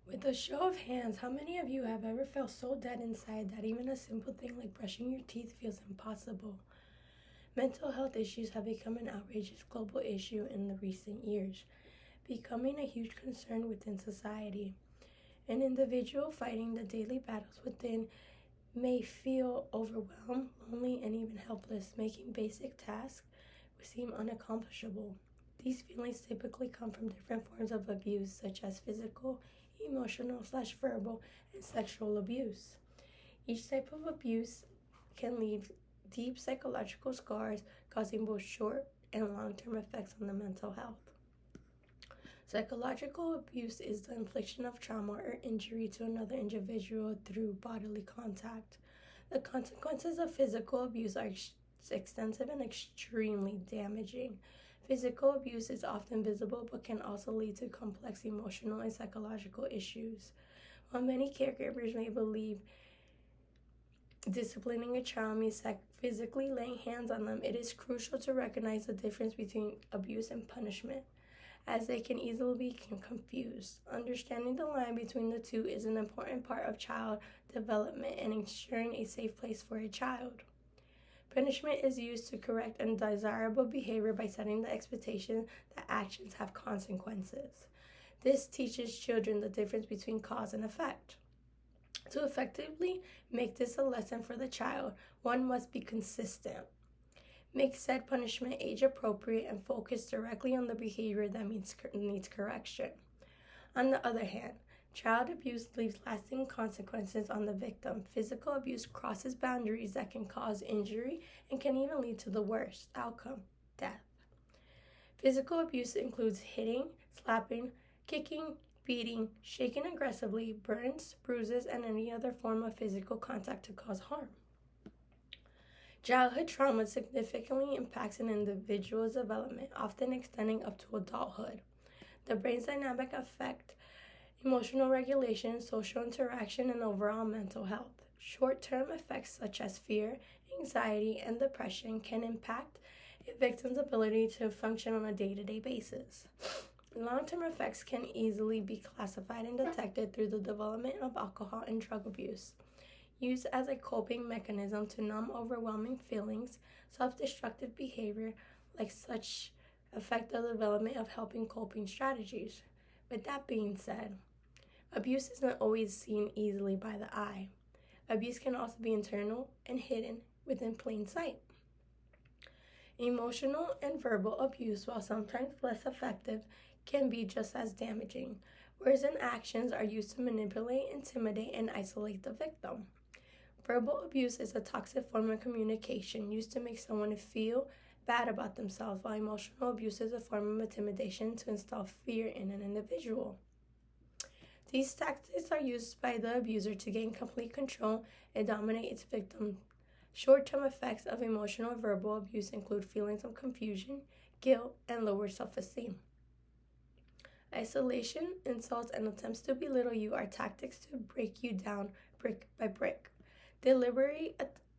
With a show of hands, how many of you have ever felt so dead inside that even a simple thing like brushing your teeth feels impossible? Mental health issues have become an outrageous global issue in the recent years, becoming a huge concern within society. An individual fighting the daily battles within may feel overwhelmed, lonely, and even helpless, making basic tasks seem unaccomplishable. These feelings typically come from different forms of abuse, such as physical, emotional/verbal, and sexual abuse. Each type of abuse can leave deep psychological scars, causing both short and long term effects on the mental health. Psychological abuse is the infliction of trauma or injury to another individual through bodily contact. The consequences of physical abuse are extensive and extremely damaging. Physical abuse is often visible but can also lead to complex emotional and psychological issues. While many caregivers may believe disciplining a child means physically laying hands on them, it is crucial to recognize the difference between abuse and punishment, as they can easily be confused. Understanding the line between the two is an important part of child development and ensuring a safe place for a child. Punishment is used to correct undesirable behavior by setting the expectation that actions have consequences. This teaches children the difference between cause and effect. To effectively make this a lesson for the child, one must be consistent. Make said punishment age appropriate and focus directly on the behavior that needs correction. On the other hand, child abuse leaves lasting consequences on the victim. Physical abuse crosses boundaries that can cause injury and can even lead to the worst outcome, death. Physical abuse includes hitting, slapping, kicking, beating, shaking aggressively, burns, bruises, and any other form of physical contact to cause harm. Childhood trauma significantly impacts an individual's development, often extending up to adulthood. The brain's dynamic affect emotional regulation, social interaction, and overall mental health. Short-term effects such as fear, anxiety, and depression can impact a victim's ability to function on a day-to-day basis. Long-term effects can easily be classified and detected through the development of alcohol and drug abuse. Used as a coping mechanism to numb overwhelming feelings, self-destructive behavior like such affect the development of helping coping strategies. With that being said, abuse isn't always seen easily by the eye. Abuse can also be internal and hidden within plain sight. Emotional and verbal abuse, while sometimes less effective, can be just as damaging. Words and actions are used to manipulate, intimidate, and isolate the victim. Verbal abuse is a toxic form of communication used to make someone feel bad about themselves, while emotional abuse is a form of intimidation to instill fear in an individual. These tactics are used by the abuser to gain complete control and dominate its victim. Short-term effects of emotional and verbal abuse include feelings of confusion, guilt, and lower self-esteem. Isolation, insults, and attempts to belittle you are tactics to break you down brick by brick. Deliberately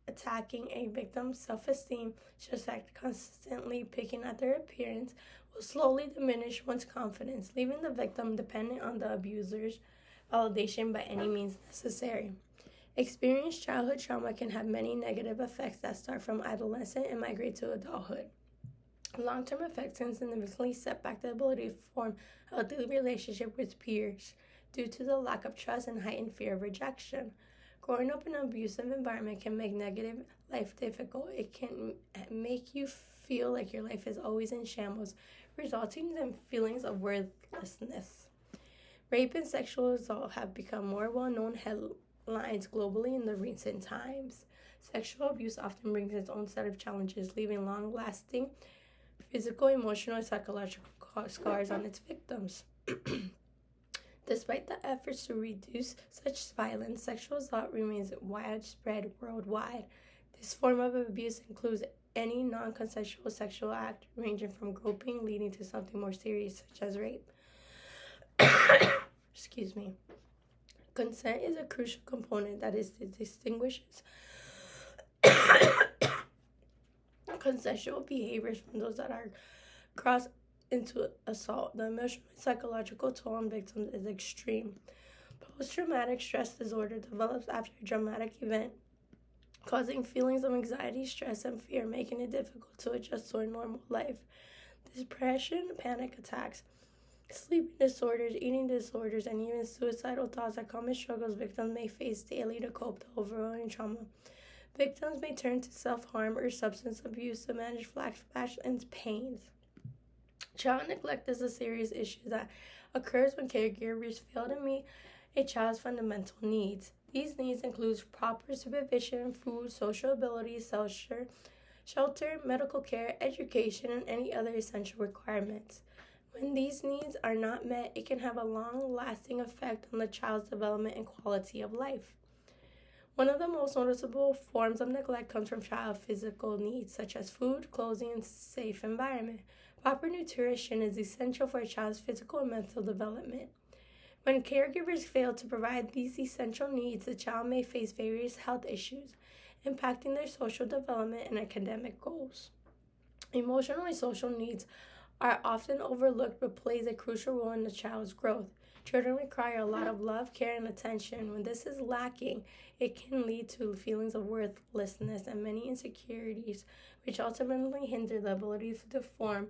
attacking a victim's self-esteem, such as constantly picking at their appearance, will slowly diminish one's confidence, leaving the victim dependent on the abuser's validation by any means necessary. Experienced childhood trauma can have many negative effects that start from adolescence and migrate to adulthood. Long-term effects can significantly set back the ability to form a healthy relationship with peers due to the lack of trust and heightened fear of rejection. Growing up in an abusive environment can make negative life difficult. It can make you feel like your life is always in shambles, resulting in feelings of worthlessness. Rape and sexual assault have become more well-known headlines globally in the recent times. Sexual abuse often brings its own set of challenges, leaving long-lasting physical, emotional, and psychological scars on its victims. Despite the efforts to reduce such violence, sexual assault remains widespread worldwide. This form of abuse includes any non-consensual sexual act, ranging from groping leading to something more serious, such as rape. Excuse me. Consent is a crucial component that distinguishes consensual behaviors from those that are cross into assault. The emotional and psychological toll on victims is extreme. Post-traumatic stress disorder develops after a traumatic event, causing feelings of anxiety, stress, and fear, making it difficult to adjust to a normal life. Depression, panic attacks, sleeping disorders, eating disorders, and even suicidal thoughts are common struggles victims may face daily to cope with overwhelming trauma. Victims may turn to self-harm or substance abuse to manage flashbacks and pains. Child neglect is a serious issue that occurs when caregivers fail to meet a child's fundamental needs. These needs include proper supervision, food, social abilities, shelter, medical care, education, and any other essential requirements. When these needs are not met, it can have a long-lasting effect on the child's development and quality of life. One of the most noticeable forms of neglect comes from child physical needs, such as food, clothing, and safe environment. Proper nutrition is essential for a child's physical and mental development. When caregivers fail to provide these essential needs, the child may face various health issues, impacting their social development and academic goals. Emotional and social needs are often overlooked but plays a crucial role in the child's growth. Children require a lot of love, care, and attention. When this is lacking, it can lead to feelings of worthlessness and many insecurities, which ultimately hinder the ability to form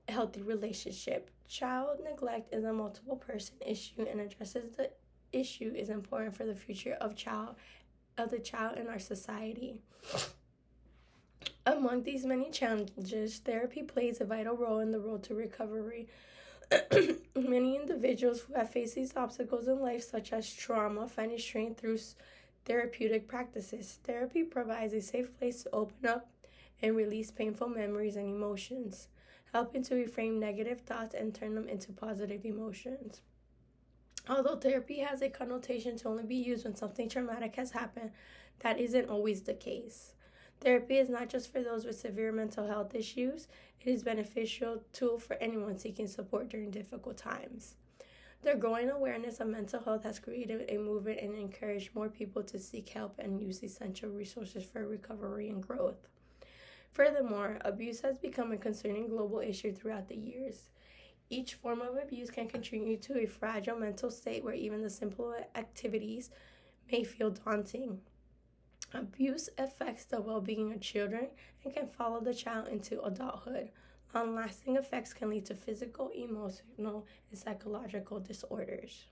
a healthy relationship. Child neglect is a multiple person issue, and addresses the issue is important for the future of the child in our society. Among these many challenges, therapy plays a vital role in the road to recovery. Many individuals who have faced these obstacles in life, such as trauma, find strength through therapeutic practices. Therapy provides a safe place to open up and release painful memories and emotions, helping to reframe negative thoughts and turn them into positive emotions. Although therapy has a connotation to only be used when something traumatic has happened, that isn't always the case. Therapy is not just for those with severe mental health issues. It is a beneficial tool for anyone seeking support during difficult times. The growing awareness of mental health has created a movement and encouraged more people to seek help and use essential resources for recovery and growth. Furthermore, abuse has become a concerning global issue throughout the years. Each form of abuse can contribute to a fragile mental state where even the simple activities may feel daunting. Abuse affects the well-being of children and can follow the child into adulthood. Long-lasting effects can lead to physical, emotional, and psychological disorders.